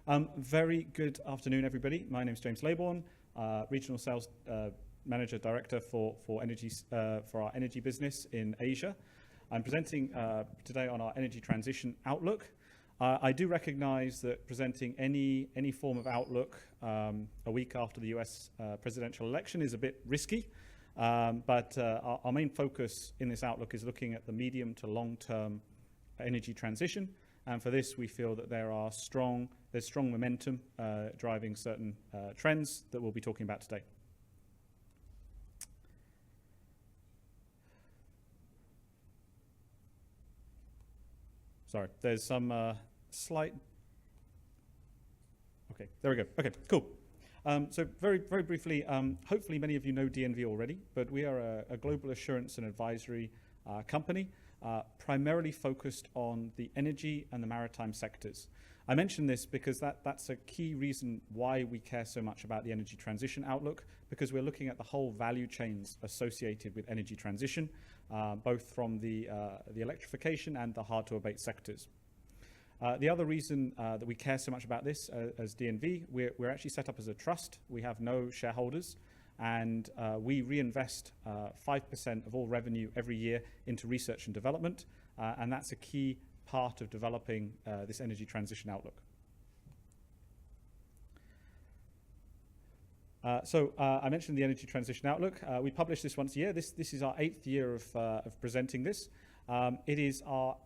Very good afternoon, everybody. My name is James Laybourn, Regional Sales Manager Director for energy for our energy business in Asia. I'm presenting today on our energy transition outlook. I do recognize that presenting any form of outlook a week after the US presidential election is a bit risky, but our main focus in this outlook is looking at the medium to long-term energy transition. And for this, we feel that there's strong momentum driving certain trends that we'll be talking about today. Sorry, there's some slight. Okay, there we go. Okay, cool. So very briefly, hopefully many of you know DNV already, but we are a global assurance and advisory company. Primarily focused on the energy and the maritime sectors. I mention this because that's a key reason why we care so much about the energy transition outlook, because we're looking at the whole value chains associated with energy transition, both from the electrification and the hard-to-abate sectors. The other reason that we care so much about this as DNV, we're actually set up as a trust. We have no shareholders. And we reinvest 5% of all revenue every year into research and development, and that's a key part of developing this energy transition outlook. I mentioned the energy transition outlook. We publish this once a year. This is our 8th year of presenting this. It is our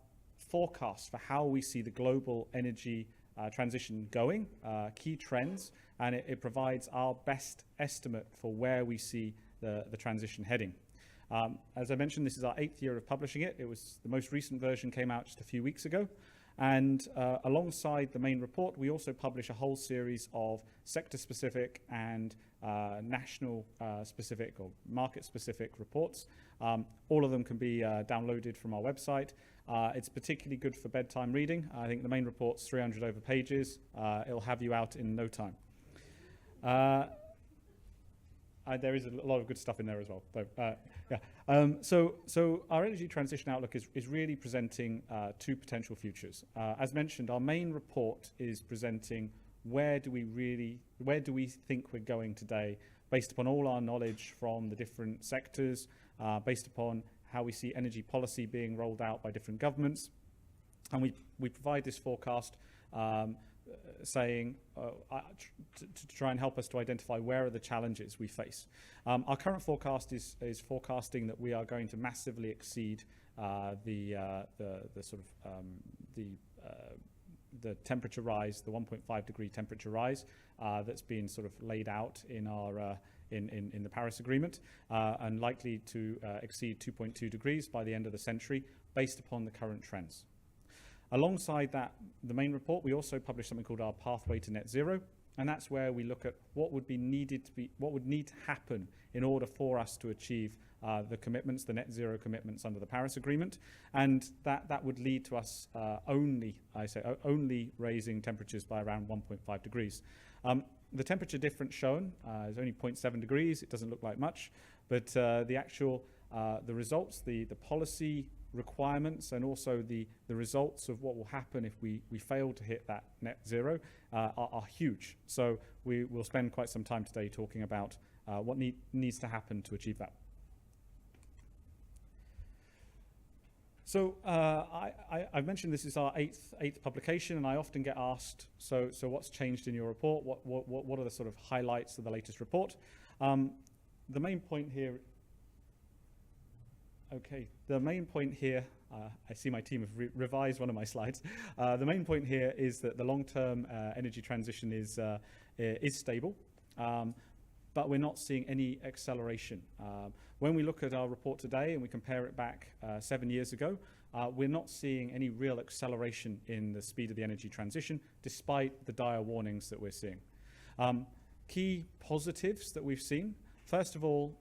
forecast for how we see the global energy transition going, key trends, and it provides our best estimate for where we see the transition heading. As I mentioned, this is our 8th year of publishing it. The most recent version came out just a few weeks ago. And alongside the main report, we also publish a whole series of sector-specific and national-specific or market-specific reports. All of them can be downloaded from our website. It's particularly good for bedtime reading. I think the main report's 300 over pages. It'll have you out in no time. There is a lot of good stuff in there as well. So our energy transition outlook is really presenting two potential futures. As mentioned, our main report is presenting where do we think we're going today, based upon all our knowledge from the different sectors, based upon how we see energy policy being rolled out by different governments. And we provide this forecast saying to try and help us to identify where are the challenges we face. Our current forecast is forecasting that we are going to massively exceed the temperature rise, the 1.5 degree temperature rise that's been sort of laid out in our in the Paris Agreement, and likely to exceed 2.2 degrees by the end of the century, based upon the current trends. Alongside that, the main report, we also publish something called our Pathway to Net Zero, and that's where we look at what would need to happen in order for us to achieve the commitments, the net zero commitments under the Paris Agreement, and that would lead to us only raising temperatures by around 1.5 degrees. The temperature difference shown is only 0.7 degrees. It doesn't look like much, but the actual the results, the policy requirements, and also the results of what will happen if we fail to hit that net zero are huge. So we will spend quite some time today talking about what needs to happen to achieve that. So I've mentioned this is our eighth publication, and I often get asked, so what's changed in your report? What are the sort of highlights of the latest report? The main point here. Okay, the main point here, I see my team have revised one of my slides. The main point here is that the long-term energy transition is stable, but we're not seeing any acceleration. When we look at our report today and we compare it back 7 years ago, we're not seeing any real acceleration in the speed of the energy transition, despite the dire warnings that we're seeing. Key positives that we've seen. First of all,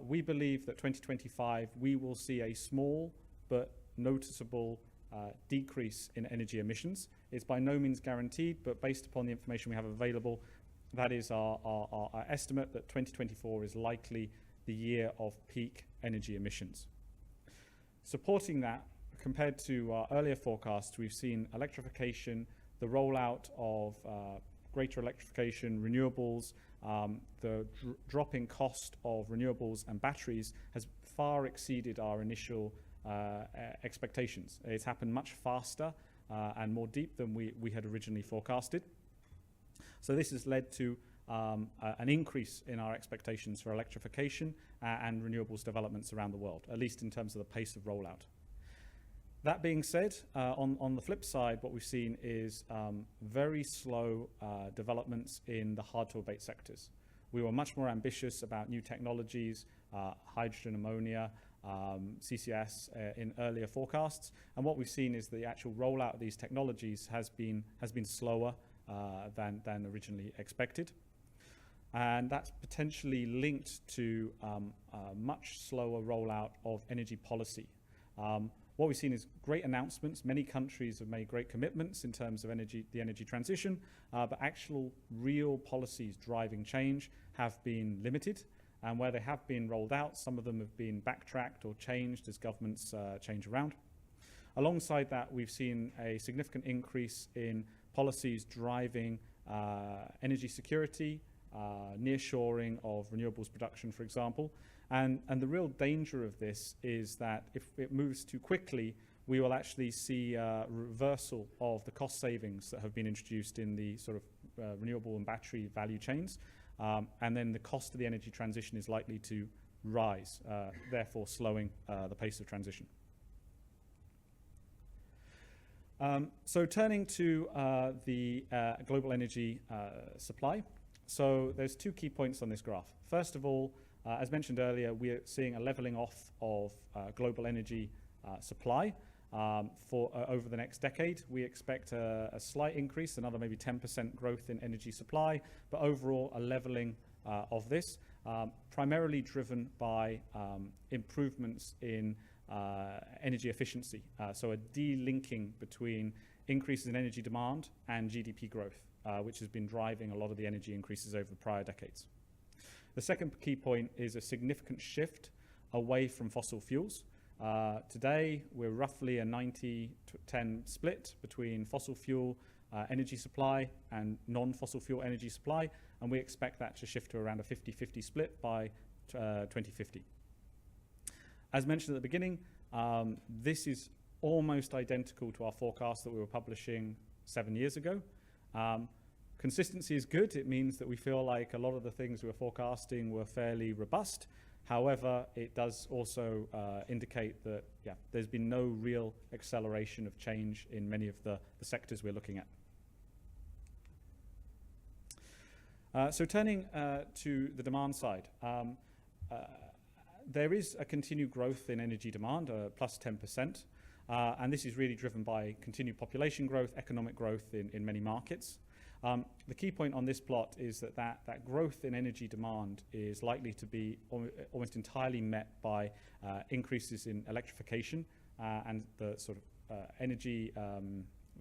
we believe that 2025, we will see a small but noticeable decrease in energy emissions. It's by no means guaranteed, but based upon the information we have available, that is our estimate that 2024 is likely the year of peak energy emissions. Supporting that, compared to our earlier forecasts, we've seen electrification the rollout of greater electrification, renewables, the dropping cost of renewables and batteries has far exceeded our initial expectations. It's happened much faster and more deep than we had originally forecasted. So this has led to an increase in our expectations for electrification and renewables developments around the world, at least in terms of the pace of rollout. That being said, on the flip side, what we've seen is very slow developments in the hard-to-abate sectors. We were much more ambitious about new technologies, hydrogen, ammonia, CCS in earlier forecasts, and what we've seen is the actual rollout of these technologies has been slower than originally expected. And that's potentially linked to a much slower rollout of energy policy. What we've seen is great announcements. Many countries have made great commitments in terms of the energy transition, but actual real policies driving change have been limited. And where they have been rolled out, some of them have been backtracked or changed as governments change around. Alongside that, we've seen a significant increase in policies driving energy security, nearshoring of renewables production, for example. And the real danger of this is that if it moves too quickly, we will actually see a reversal of the cost savings that have been introduced in the sort of renewable and battery value chains. And then the cost of the energy transition is likely to rise, therefore slowing the pace of transition. So turning to the global energy supply. So there's two key points on this graph. First of all, as mentioned earlier, we are seeing a leveling off of global energy supply for over the next decade. We expect a slight increase, another maybe 10% growth in energy supply, but overall a leveling of this, primarily driven by improvements in energy efficiency. So a delinking between increases in energy demand and GDP growth, which has been driving a lot of the energy increases over the prior decades. The second key point is a significant shift away from fossil fuels. Today, we're roughly a 90-10 split between fossil fuel energy supply and non-fossil fuel energy supply, and we expect that to shift to around a 50-50 split by 2050. As mentioned at the beginning, this is almost identical to our forecast that we were publishing 7 years ago. Consistency is good. It means that we feel like a lot of the things we were forecasting were fairly robust. However, it does also indicate that, there's been no real acceleration of change in many of the sectors we're looking at. So turning to the demand side, there is a continued growth in energy demand, plus 10%, and this is really driven by continued population growth, economic growth in many markets. The key point on this plot is that growth in energy demand is likely to be almost entirely met by increases in electrification and the sort of energy,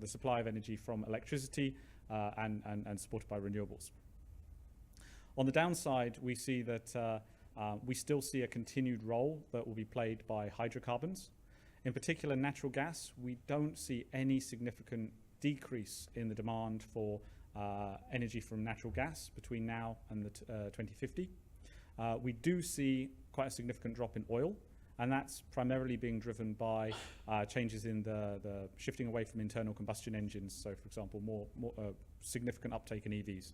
the supply of energy from electricity and supported by renewables. On the downside, we see that we still see a continued role that will be played by hydrocarbons. In particular, natural gas, we don't see any significant decrease in the demand for energy from natural gas between now and 2050. We do see quite a significant drop in oil, and that's primarily being driven by changes in the shifting away from internal combustion engines. So, for example, more significant uptake in EVs,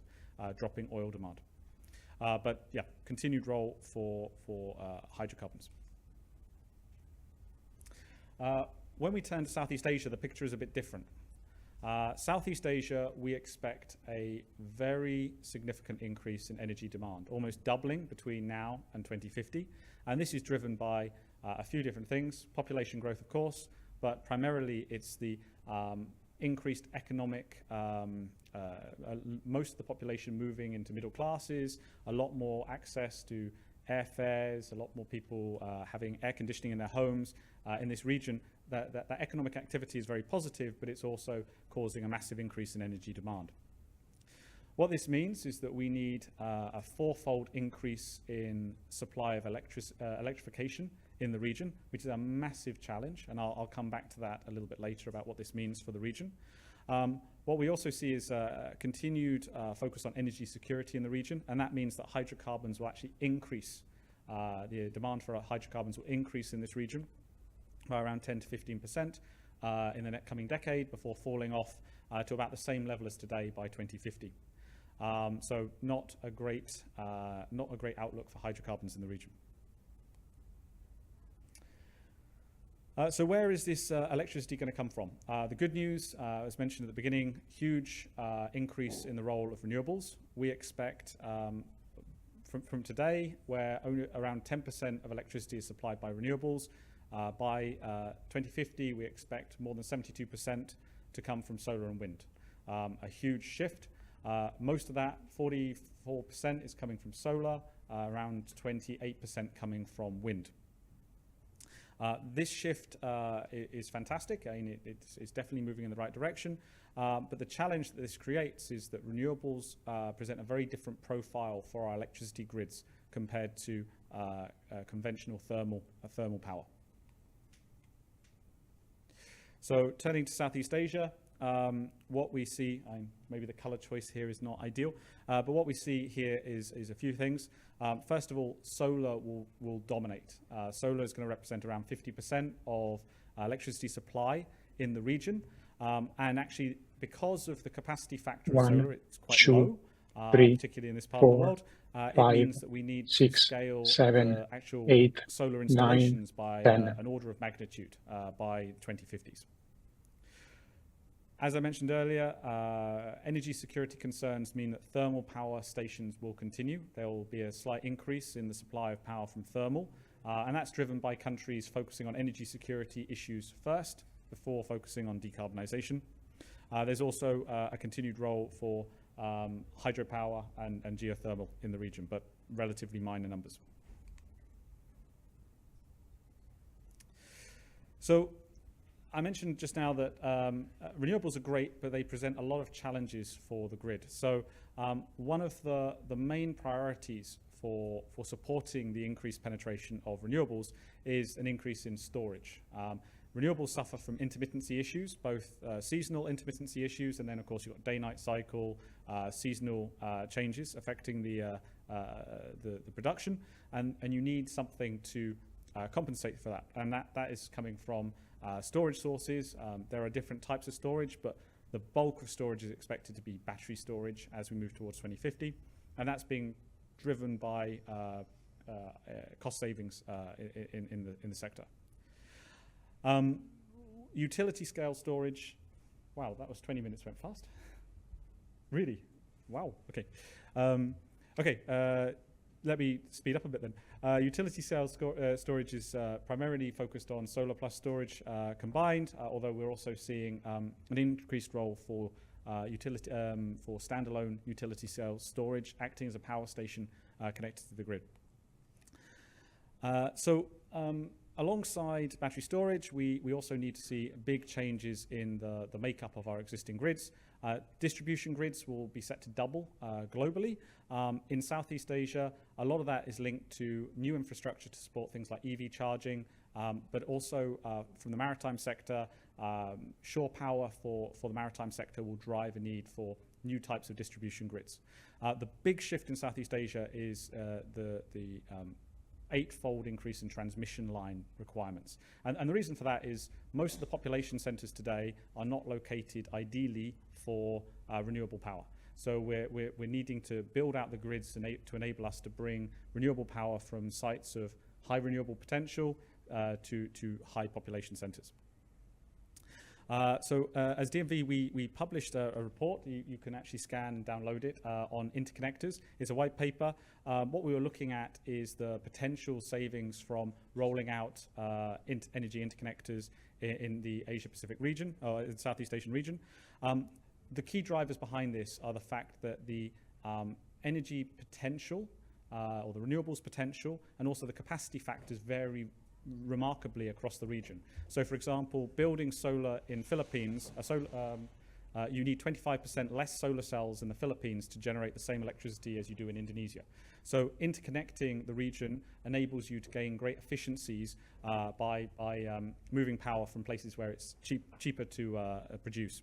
dropping oil demand. But continued role for hydrocarbons. When we turn to Southeast Asia, the picture is a bit different. Southeast Asia, we expect a very significant increase in energy demand, almost doubling between now and 2050. And this is driven by a few different things. Population growth, of course, but primarily it's the increased economic, most of the population moving into middle classes, a lot more access to airfares, a lot more people having air conditioning in their homes in this region. That economic activity is very positive, but it's also causing a massive increase in energy demand. What this means is that we need a fourfold increase in supply of electrification in the region, which is a massive challenge, and I'll come back to that a little bit later about what this means for the region. What we also see is continued focus on energy security in the region, and that means that hydrocarbons will actually increase. The demand for hydrocarbons will increase in this region by around 10 to 15% in the coming decade, before falling off to about the same level as today by 2050. So not a great outlook for hydrocarbons in the region. So where is this electricity going to come from? The good news, as mentioned at the beginning, huge increase in the role of renewables. We expect from today, where only around 10% of electricity is supplied by renewables, by 2050 we expect more than 72% to come from solar and wind. A huge shift. Most of that, 44%, is coming from solar, around 28% coming from wind. This shift is fantastic. I mean, it's definitely moving in the right direction. But the challenge that this creates is that renewables present a very different profile for our electricity grids compared to conventional thermal power. So turning to Southeast Asia, what we see, maybe the color choice here is not ideal, but what we see here is a few things. First of all, solar will dominate. Solar is going to represent around 50% of electricity supply in the region. And actually, because of the capacity factor of solar, it's quite low, particularly in this part of the world. It means that we need to scale the actual solar installations by an order of magnitude by 2050s. As I mentioned earlier, energy security concerns mean that thermal power stations will continue. There will be a slight increase in the supply of power from thermal, and that's driven by countries focusing on energy security issues first, before focusing on decarbonisation. There's also a continued role for hydropower and geothermal in the region, but relatively minor numbers. So I mentioned just now that renewables are great, but they present a lot of challenges for the grid. So one of the main priorities for supporting the increased penetration of renewables is an increase in storage. Renewables suffer from intermittency issues, both seasonal intermittency issues, and then of course you've got day-night cycle, seasonal changes affecting the production, and you need something to compensate for that. And that is coming from storage sources. There are different types of storage, but the bulk of storage is expected to be battery storage as we move towards 2050, and that's being driven by cost savings in the sector. Utility scale storage. Wow, that was 20 minutes, went fast. Really? Wow, okay. Let me speed up a bit then. Utility scale storage is primarily focused on solar plus storage combined, although we're also seeing an increased role for standalone utility scale storage, acting as a power station connected to the grid. Alongside battery storage, we also need to see big changes in the makeup of our existing grids. Distribution grids will be set to double globally. In Southeast Asia, a lot of that is linked to new infrastructure to support things like EV charging, but also from the maritime sector, shore power for the maritime sector will drive a need for new types of distribution grids. The big shift in Southeast Asia is the 8-fold increase in transmission line requirements. And the reason for that is most of the population centres today are not located ideally for renewable power. So we're needing to build out the grids to enable us to bring renewable power from sites of high renewable potential to high population centres. As DNV, we published a report. You can actually scan and download it on interconnectors. It's a white paper. What we were looking at is the potential savings from rolling out energy interconnectors in the Asia-Pacific region, or in the Southeast Asian region. The key drivers behind this are the fact that the energy potential, or the renewables potential, and also the capacity factors vary remarkably across the region. So for example, building solar in Philippines, you need 25% less solar cells in the Philippines to generate the same electricity as you do in Indonesia. So interconnecting the region enables you to gain great efficiencies by moving power from places where it's cheaper to produce.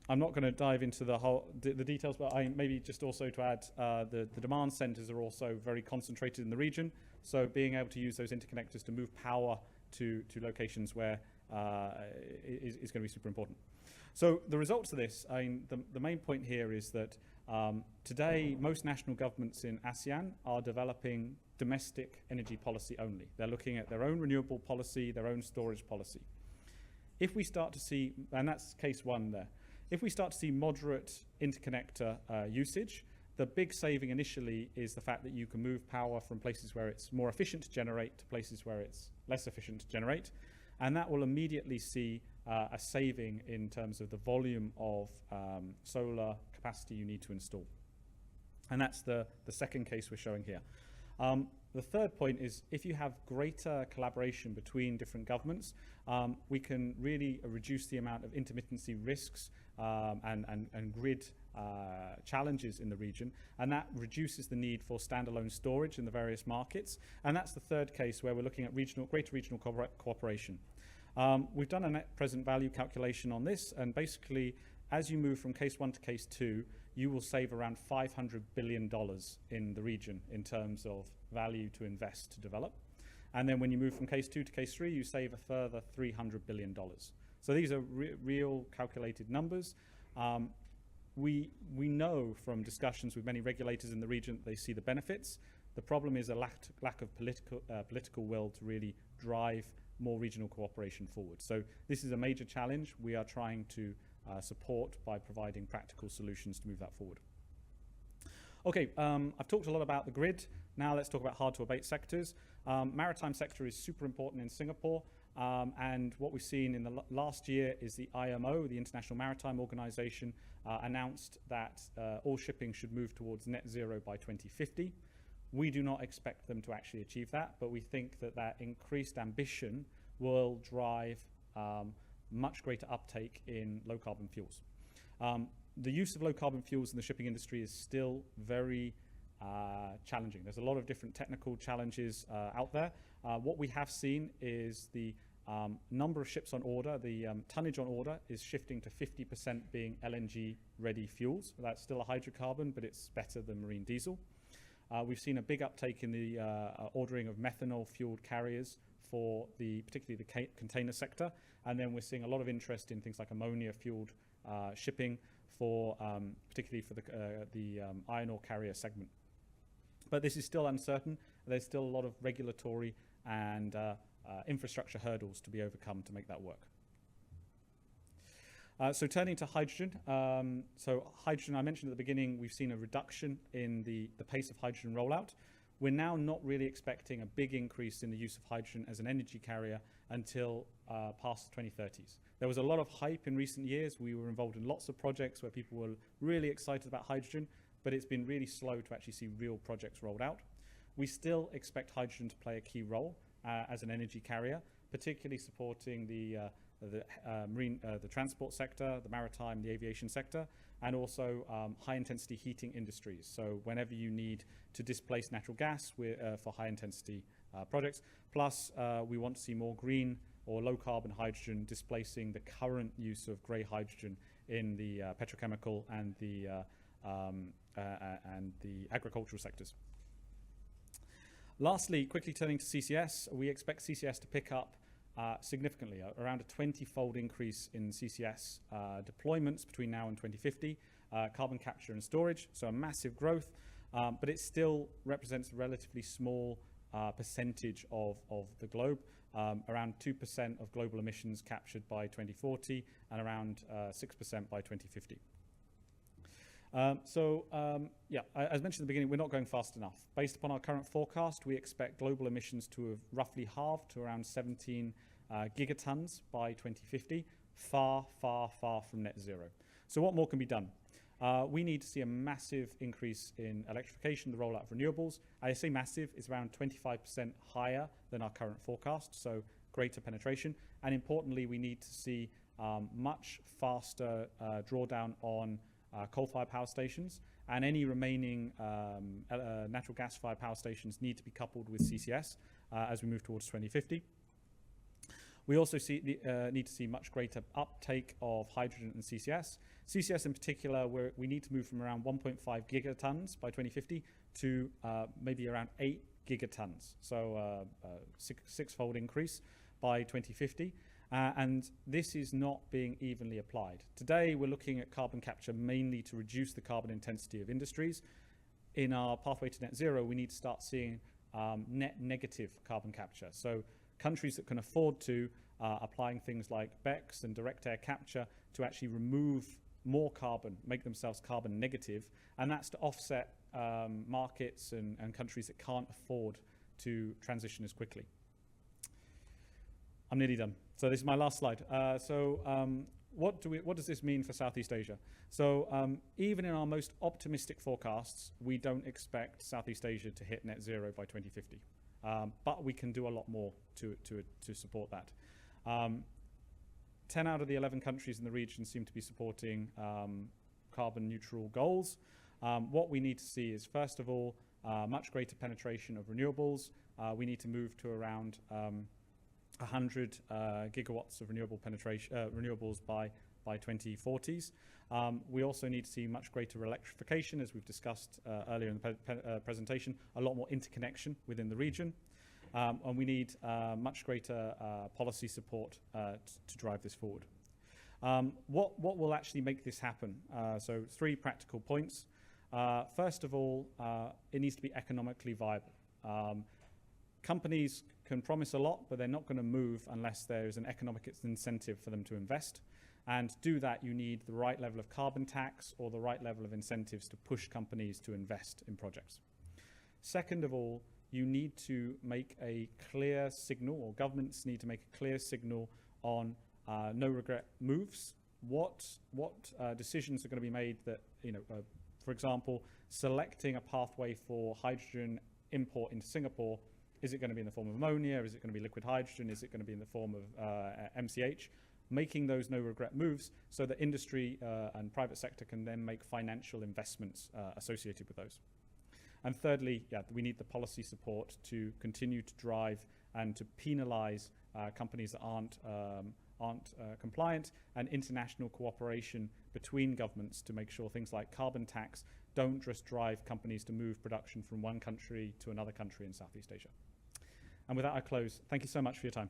I'm not going to dive into the details, but maybe just also to add, the demand centers are also very concentrated in the region. So being able to use those interconnectors to move power to locations where is going to be super important. So the results of this, the main point here is that today most national governments in ASEAN are developing domestic energy policy only. They're looking at their own renewable policy, their own storage policy. If we start to see, and that's case one there, if we start to see moderate interconnector usage, the big saving initially is the fact that you can move power from places where it's more efficient to generate to places where it's less efficient to generate. And that will immediately see a saving in terms of the volume of solar capacity you need to install. And that's the second case we're showing here. The third point is if you have greater collaboration between different governments, we can really reduce the amount of intermittency risks and grid challenges in the region, and that reduces the need for standalone storage in the various markets. And that's the third case where we're looking at greater regional cooperation. We've done a net present value calculation on this, and basically as you move from case one to case two, you will save around $500 billion in the region in terms of value to invest to develop. And then when you move from case two to case three, you save a further $300 billion. So these are real calculated numbers. We know from discussions with many regulators in the region that they see the benefits. The problem is a lack of political will to really drive more regional cooperation forward. So this is a major challenge we are trying to support by providing practical solutions to move that forward. Okay, I've talked a lot about the grid. Now let's talk about hard to abate sectors. Maritime sector is super important in Singapore, and what we've seen in the last year is the IMO, the International Maritime Organization, announced that all shipping should move towards net zero by 2050. We do not expect them to actually achieve that, but we think that that increased ambition will drive much greater uptake in low carbon fuels. The use of low carbon fuels in the shipping industry is still very challenging. There's a lot of different technical challenges out there. What we have seen is the number of ships on order, the tonnage on order is shifting to 50% being LNG ready fuels. That's still a hydrocarbon, but it's better than marine diesel. We've seen a big uptake in the ordering of methanol fueled carriers for particularly the container sector. And then we're seeing a lot of interest in things like ammonia fueled shipping particularly for the iron ore carrier segment. But this is still uncertain. There's still a lot of regulatory and infrastructure hurdles to be overcome to make that work. So turning to hydrogen. So hydrogen, I mentioned at the beginning, we've seen a reduction in the pace of hydrogen rollout. We're now not really expecting a big increase in the use of hydrogen as an energy carrier until past the 2030s. There was a lot of hype in recent years. We were involved in lots of projects where people were really excited about hydrogen, but it's been really slow to actually see real projects rolled out. We still expect hydrogen to play a key role as an energy carrier, particularly supporting the transport sector, the maritime, the aviation sector, and also high-intensity heating industries. So whenever you need to displace natural gas for high-intensity projects, plus we want to see more green or low-carbon hydrogen displacing the current use of grey hydrogen in the petrochemical and the agricultural sectors. Lastly, quickly turning to CCS, we expect CCS to pick up significantly, around a 20-fold increase in CCS deployments between now and 2050, carbon capture and storage, so a massive growth, but it still represents a relatively small percentage of the globe, around 2% of global emissions captured by 2040 and around 6% by 2050. Yeah, as mentioned at the beginning, we're not going fast enough. Based upon our current forecast, we expect global emissions to have roughly halved to around 17 gigatons by 2050, far, far, far from net zero. So what more can be done? We need to see a massive increase in electrification, the rollout of renewables. I say massive, it's around 25% higher than our current forecast, so greater penetration. And importantly, we need to see much faster drawdown on coal-fired power stations, and any remaining natural gas-fired power stations need to be coupled with CCS as we move towards 2050. We also need to see much greater uptake of hydrogen and CCS. CCS in particular, we need to move from around 1.5 gigatons by 2050 to maybe around 8 gigatons, so six-fold increase by 2050. And this is not being evenly applied. Today, we're looking at carbon capture mainly to reduce the carbon intensity of industries. In our pathway to net zero, we need to start seeing net negative carbon capture. So countries that can afford to applying things like BECCS and direct air capture to actually remove more carbon, make themselves carbon negative, and that's to offset markets and countries that can't afford to transition as quickly. I'm nearly done. So this is my last slide. What does this mean for Southeast Asia? So even in our most optimistic forecasts, we don't expect Southeast Asia to hit net zero by 2050. But we can do a lot more to support that. 10 out of the 11 countries in the region seem to be supporting carbon neutral goals. What we need to see is, first of all, much greater penetration of renewables. We need to move to around 100 gigawatts of renewables by 2040s. We also need to see much greater electrification, as we've discussed earlier in the presentation, a lot more interconnection within the region. And we need much greater policy support to drive this forward. What will actually make this happen? So 3 practical points. First of all, it needs to be economically viable. Companies can promise a lot, but they're not going to move unless there is an economic incentive for them to invest. And to do that, you need the right level of carbon tax or the right level of incentives to push companies to invest in projects. Second of all, you need to make a clear signal, or governments need to make a clear signal on no regret moves. What decisions are going to be made that, for example, selecting a pathway for hydrogen import into Singapore. Is it going to be in the form of ammonia? Is it going to be liquid hydrogen? Is it going to be in the form of MCH? Making those no regret moves so that industry and private sector can then make financial investments associated with those. And thirdly, we need the policy support to continue to drive and to penalize companies that aren't compliant, and international cooperation between governments to make sure things like carbon tax don't just drive companies to move production from one country to another country in Southeast Asia. And with that, I close. Thank you so much for your time.